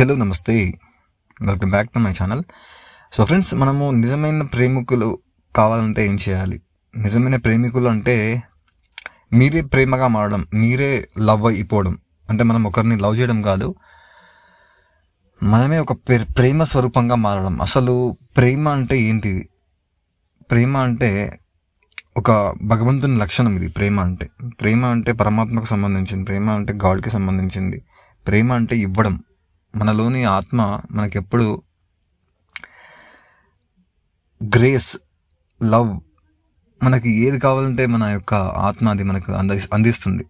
Hello నమస్తే, welcome back to my channel. So friends, మనము నిజమైన ప్రేమికులు కావాలంటే ఏం చేయాలి? నిజమైన ప్రేమికులు అంటే మీరే ప్రేమగా మారడం, మీరే లవ్ అయిపోవడం. అంటే మనం ఒకరిని లవ్ చేయడం కాదు, మనమే ఒక ప్రేమ స్వరూపంగా మారడం. అసలు ప్రేమ అంటే ఏంటిది? ప్రేమ అంటే ఒక భగవంతుని లక్షణం. ఇది ప్రేమ అంటే పరమాత్మకు సంబంధించింది. ప్రేమ అంటే గాడ్కి సంబంధించింది. ప్రేమ అంటే ఇవ్వడం. మనలోని ఆత్మ మనకెప్పుడు గ్రేస్, లవ్, మనకి ఏది కావాలంటే మన యొక్క ఆత్మ అది మనకు అందిస్తుంది.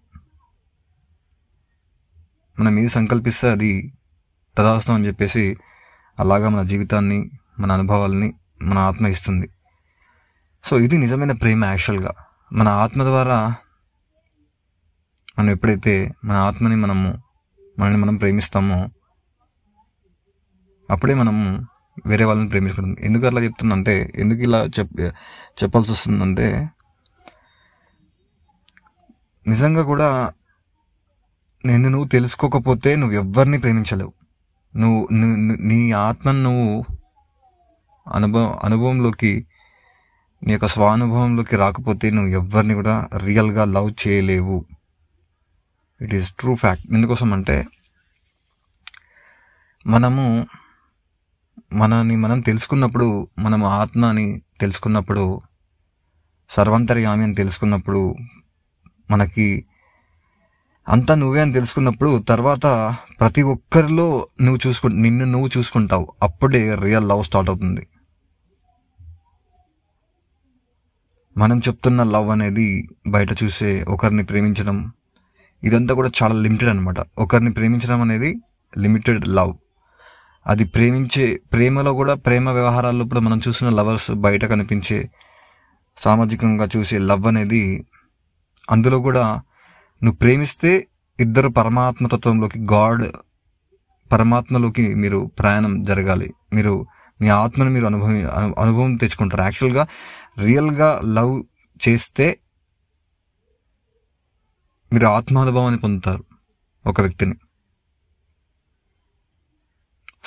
మనం ఏది సంకల్పిస్తే అది తదాస్తు అని చెప్పేసి అలాగా మన జీవితాన్ని, మన అనుభవాలని మన ఆత్మ ఇస్తుంది. సో ఇది నిజమైన ప్రేమ. యాక్చువల్గా మన ఆత్మ ద్వారా మనం ఎప్పుడైతే మన ఆత్మని మనల్ని మనం ప్రేమిస్తామో అప్పుడే మనము వేరే వాళ్ళని ప్రేమించుకుంటాం. ఎందుకు అలా చెప్తున్నంటే, ఎందుకు ఇలా చెప్పాల్సి వస్తుందంటే, నిజంగా కూడా నువ్వు తెలుసుకోకపోతే నువ్వు ఎవరిని ప్రేమించలేవు. నీ ఆత్మను నువ్వు అనుభవంలోకి, నీ యొక్క స్వానుభవంలోకి రాకపోతే నువ్వు ఎవరిని కూడా రియల్గా లవ్ చేయలేవు. It is true fact. ఎందుకోసం అంటే, మనని మనం తెలుసుకున్నప్పుడు, మనం ఆత్మని తెలుసుకున్నప్పుడు, సర్వాంతర్యామి అని తెలుసుకున్నప్పుడు, మనకి అంతా నువ్వే అని తెలుసుకున్నప్పుడు, తర్వాత ప్రతి ఒక్కరిలో నిన్ను నువ్వు చూసుకుంటావు. అప్పుడే రియల్ లవ్ స్టార్ట్ అవుతుంది. మనం చెప్తున్న లవ్ అనేది బయట చూసే ఒకరిని ప్రేమించడం, ఇదంతా కూడా చాలా లిమిటెడ్ అనమాట. ఒకరిని ప్రేమించడం అనేది లిమిటెడ్ లవ్. అది ప్రేమలో కూడా, ప్రేమ వ్యవహారాల్లో కూడా మనం చూసిన లవర్స్, బయట కనిపించే సామాజికంగా చూసే లవ్ అనేది, అందులో కూడా నువ్వు ప్రేమిస్తే ఇద్దరు పరమాత్మతత్వంలోకి, పరమాత్మలోకి మీరు ప్రయాణం జరగాలి. మీరు మీ ఆత్మను మీరు అనుభవం తెచ్చుకుంటారు. యాక్చువల్గా రియల్గా లవ్ చేస్తే మీరు ఆత్మానుభవాన్ని పొందుతారు ఒక వ్యక్తిని.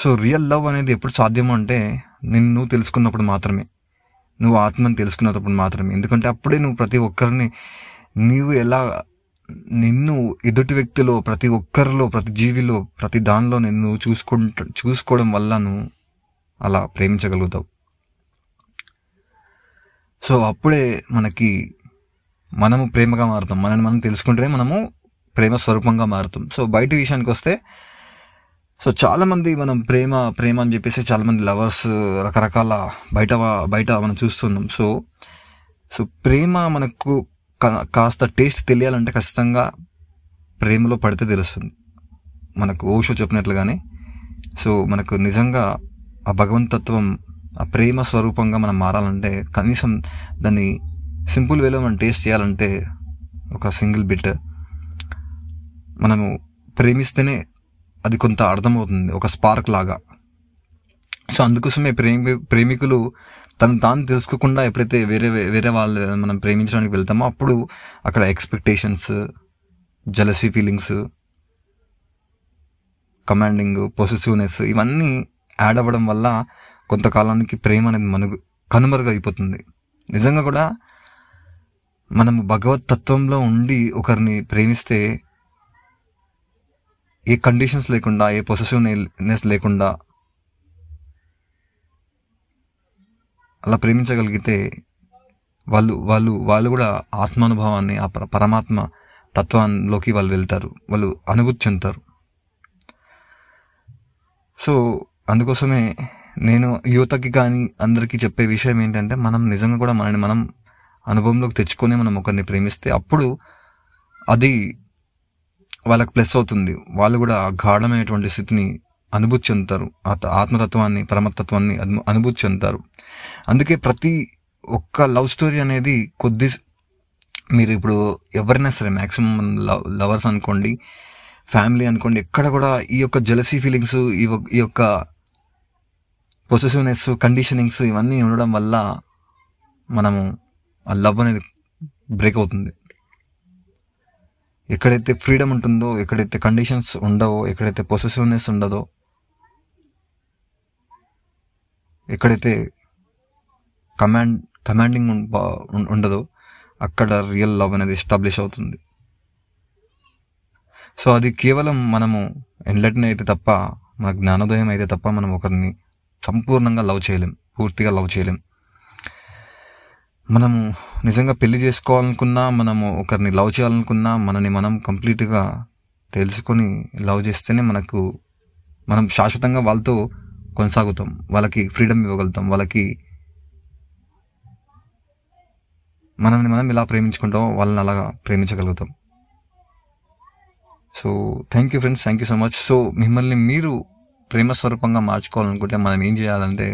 సో రియల్ లవ్ అనేది ఎప్పుడు సాధ్యమో అంటే నిన్ను తెలుసుకున్నప్పుడు మాత్రమే, నువ్వు ఆత్మని తెలుసుకున్నప్పుడు మాత్రమే. ఎందుకంటే అప్పుడే నువ్వు ప్రతి ఒక్కరిని, నిన్ను ఎదుటి వ్యక్తిలో, ప్రతి ఒక్కరిలో, ప్రతి జీవిలో, ప్రతి దానిలో నిన్ను చూసుకోవడం వల్ల నువ్వు అలా ప్రేమించగలుగుతావు. సో అప్పుడే మనము ప్రేమగా మారుతాం. మనల్ని మనం తెలుసుకుంటే మనము ప్రేమ స్వరూపంగా మారుతాం. సో బయట విషయానికి వస్తే, సో చాలామంది మనం ప్రేమ అని చెప్పేసి చాలామంది లవర్స్ రకరకాల బయట మనం చూస్తున్నాం. సో ప్రేమ మనకు కాస్త టేస్ట్ తెలియాలంటే ఖచ్చితంగా ప్రేమలో పడితే తెలుస్తుంది. మనకు ఓషో చెప్పినట్లుగానే, సో మనకు నిజంగా ఆ భగవంతత్వం, ఆ ప్రేమ స్వరూపంగా మనం మారాలంటే, కనీసం దాన్ని సింపుల్ వేలో మనం టేస్ట్ చేయాలంటే, ఒక సింగిల్ బిట్ మనము ప్రేమిస్తేనే అది కొంత అర్థమవుతుంది, ఒక స్పార్క్ లాగా. సో అందుకోసమే ప్రేమికులు తాను తెలుసుకోకుండా ఎప్పుడైతే వేరే వాళ్ళు మనం ప్రేమించడానికి వెళ్తామో అప్పుడు అక్కడ expectations, jealousy feelings, commanding, possessiveness ఇవన్నీ యాడ్ అవ్వడం వల్ల కొంతకాలానికి ప్రేమ అనేది కనుమరుగైపోతుంది. నిజంగా కూడా మనము భగవత్ తత్వంలో ఉండి ఒకరిని ప్రేమిస్తే ఏ కండిషన్స్ లేకుండా, ఏ పొసెసివ్నెస్ లేకుండా అలా ప్రేమించగలిగితే వాళ్ళు కూడా ఆత్మానుభవాన్ని, ఆ పరమాత్మ తత్వంలోకి వాళ్ళు వెళ్తారు, వాళ్ళు అనుభూతి చెందుతారు. సో అందుకోసమే నేను యువతకి కానీ అందరికీ చెప్పే విషయం ఏంటంటే, మనం నిజంగా కూడా మనల్ని మనం అనుభవంలోకి తెచ్చుకొని మనం ఒకరిని ప్రేమిస్తే అప్పుడు అది వాళ్ళకి ప్లస్ అవుతుంది. వాళ్ళు కూడా గాఢమైనటువంటి స్థితిని అనుభూతి చెందుతారు, ఆత్మతత్వాన్ని, పరమతత్వాన్ని అనుభూతి చెందుతారు. అందుకే ప్రతి ఒక్క లవ్ స్టోరీ అనేది మీరు ఇప్పుడు ఎవరైనా సరే, మ్యాక్సిమం లవర్స్ అనుకోండి, ఫ్యామిలీ అనుకోండి, ఎక్కడ కూడా ఈ యొక్క జెలసీ ఫీలింగ్స్, ఈ యొక్క పొసెసివ్నెస్, కండిషనింగ్స్ ఇవన్నీ ఉండడం వల్ల మనము ఆ లవ్ అనేది బ్రేక్ అవుతుంది. ఎక్కడైతే ఫ్రీడమ్ ఉంటుందో, ఎక్కడైతే కండిషన్స్ ఉండవో, ఎక్కడైతే పొసెసివ్నెస్ ఉండదో, ఎక్కడైతే కమాండింగ్ ఉండదో అక్కడ రియల్ లవ్ అనేది ఎస్టాబ్లిష్ అవుతుంది. సో అది కేవలం మనము ఎన్లైటన్ అయితే తప్ప, మన జ్ఞానోదయం అయితే తప్ప మనం ఒకరిని సంపూర్ణంగా లవ్ చేయలేం, పూర్తిగా లవ్ చేయలేం. మనము నిజంగా పెళ్లి చేసుకోవాలనుకున్నా, మనము ఒకరిని లవ్ చేయాలనుకున్నా, మనని మనం కంప్లీట్గా తెలుసుకొని లవ్ చేస్తేనే మనం శాశ్వతంగా వాళ్ళతో కొనసాగుతాం, వాళ్ళకి ఫ్రీడమ్ ఇవ్వగలుగుతాం, వాళ్ళకి మనల్ని మనం ఇలా ప్రేమించుకుంటాం వాళ్ళని అలాగా ప్రేమించగలుగుతాం. So thank you friends, thank you so much. So మిమ్మల్ని మీరు ప్రేమ స్వరూపంగా మార్చుకోవాలనుకుంటే మనం ఏం చేయాలంటే,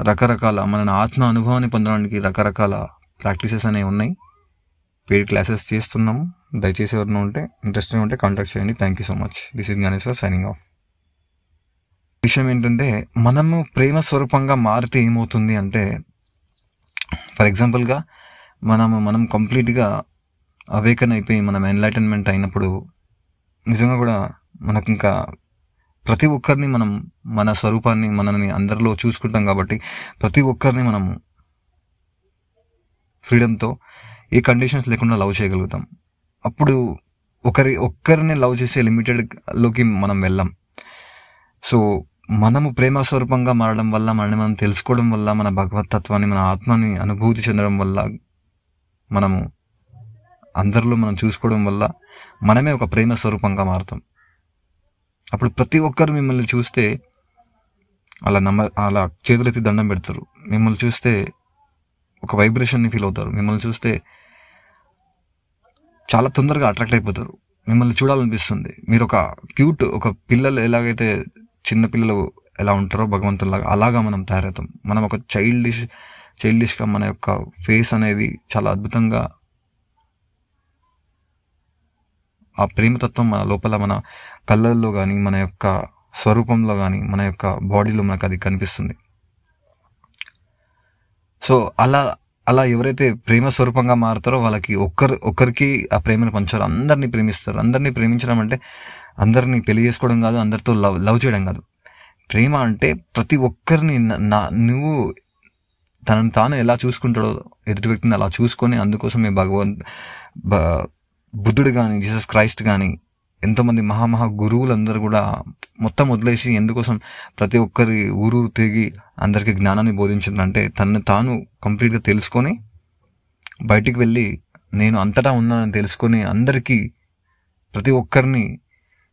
రకరకాల మన ఆత్మ అనుభవాన్ని పొందడానికి రకరకాల ప్రాక్టీసెస్ అనేవి ఉన్నాయి. పెయిడ్ క్లాసెస్ చేస్తున్నాము. దయచేసి ఎవరైనా ఉంటే ఇంట్రెస్టింగ్ ఉంటే కాంటాక్ట్ చేయండి. Thank you so much. This is Gyaneshwar signing off. విషయం ఏంటంటే, మనము ప్రేమ స్వరూపంగా మారితే ఏమవుతుంది అంటే, ఫర్ ఎగ్జాంపుల్గా మనం కంప్లీట్గా అవేకన్ అయిపోయి మనం ఎన్లైటన్మెంట్ అయినప్పుడు నిజంగా కూడా మనకి ఇంకా ప్రతి ఒక్కరిని మన స్వరూపాన్ని మనల్ని అందరిలో చూసుకుంటాం కాబట్టి ప్రతి ఒక్కరిని మనము ఫ్రీడమ్తో ఏ కండిషన్స్ లేకుండా లవ్ చేయగలుగుతాం. అప్పుడు ఒక్కరిని లవ్ చేసే లిమిటెడ్లోకి మనం వెళ్ళాం. సో మనము ప్రేమ స్వరూపంగా మారడం వల్ల, మనల్ని మనం తెలుసుకోవడం వల్ల, మన భగవతత్వాన్ని, మన ఆత్మని అనుభూతి చెందడం వల్ల, మనము అందరిలో మనం చూసుకోవడం వల్ల మనమే ఒక ప్రేమ స్వరూపంగా మారుతాం. అప్పుడు ప్రతి ఒక్కరు మిమ్మల్ని చూస్తే అలా చేతులెత్తి దండం పెడతారు. మిమ్మల్ని చూస్తే ఒక వైబ్రేషన్ని ఫీల్ అవుతారు. మిమ్మల్ని చూస్తే చాలా తొందరగా అట్రాక్ట్ అయిపోతారు. మిమ్మల్ని చూడాలనిపిస్తుంది. మీరు ఒక పిల్లలు ఎలాగైతే చిన్న పిల్లలు ఎలా ఉంటారో భగవంతులాగా, అలాగా మనం తయారవుతాం. మనం ఒక చైల్డిష్గా మన యొక్క ఫేస్ అనేది చాలా అద్భుతంగా, ఆ ప్రేమతత్వం మన లోపల, మన కళ్ళల్లో కానీ, మన యొక్క స్వరూపంలో కానీ, మన యొక్క బాడీలో మనకు అది కనిపిస్తుంది. సో అలా ఎవరైతే ప్రేమ స్వరూపంగా మారుతారో వాళ్ళకి ఒక్కరికి ఆ ప్రేమను పంచారు. అందరినీ ప్రేమిస్తారు. అందరినీ ప్రేమించడం అంటే అందరినీ పెళ్లి చేసుకోవడం కాదు, అందరితో లవ్ చేయడం కాదు. ప్రేమ అంటే ప్రతి ఒక్కరిని నువ్వు తనను తాను ఎలా చూసుకుంటాడో ఎదుటి వ్యక్తిని అలా చూసుకొని, అందుకోసమే బుద్ధుడు కానీ, జీసస్ క్రైస్ట్ కానీ, ఎంతోమంది మహా గురువులందరూ కూడా మొత్తం వదిలేసి ఎందుకోసం ప్రతి ఒక్కరి ఊరు తిరిగి అందరికీ జ్ఞానాన్ని బోధించారంటే, తనను తాను కంప్లీట్గా తెలుసుకొని బయటికి వెళ్ళి నేను అంతటా ఉన్నానని తెలుసుకొని అందరికీ, ప్రతి ఒక్కరిని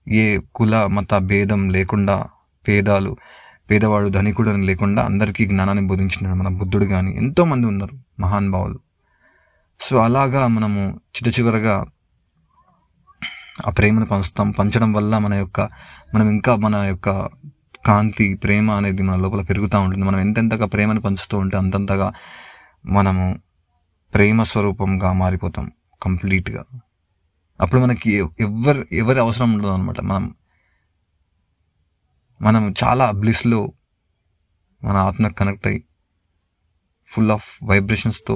ఏ కుల మత భేదం లేకుండా, పేదవాడు ధనికుడు అని లేకుండా అందరికీ జ్ఞానాన్ని బోధించినాడు మన బుద్ధుడు కానీ. ఎంతోమంది ఉన్నారు మహానుభావులు. సో అలాగా మనము చివరగా ఆ ప్రేమను పంచడం వల్ల మనం ఇంకా మన యొక్క కాంతి, ప్రేమ అనేది మన లోపల పెరుగుతూ ఉంటుంది. మనం ఎంతెంతగా ప్రేమను పంచుతూ ఉంటే అంతంతగా మనము ప్రేమ స్వరూపంగా మారిపోతాం కంప్లీట్గా. అప్పుడు మనకి ఎవరి అవసరం ఉండదు అనమాట. మనం చాలా బ్లిస్లో మన ఆత్మకు కనెక్ట్ అయ్యి ఫుల్ ఆఫ్ వైబ్రేషన్స్తో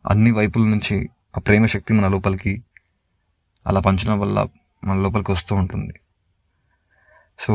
అన్ని వైపుల నుంచి ఆ ప్రేమ శక్తి మన లోపలికి అలా పంచడం వల్ల మన లోపలికి వస్తూ ఉంటుంది. సో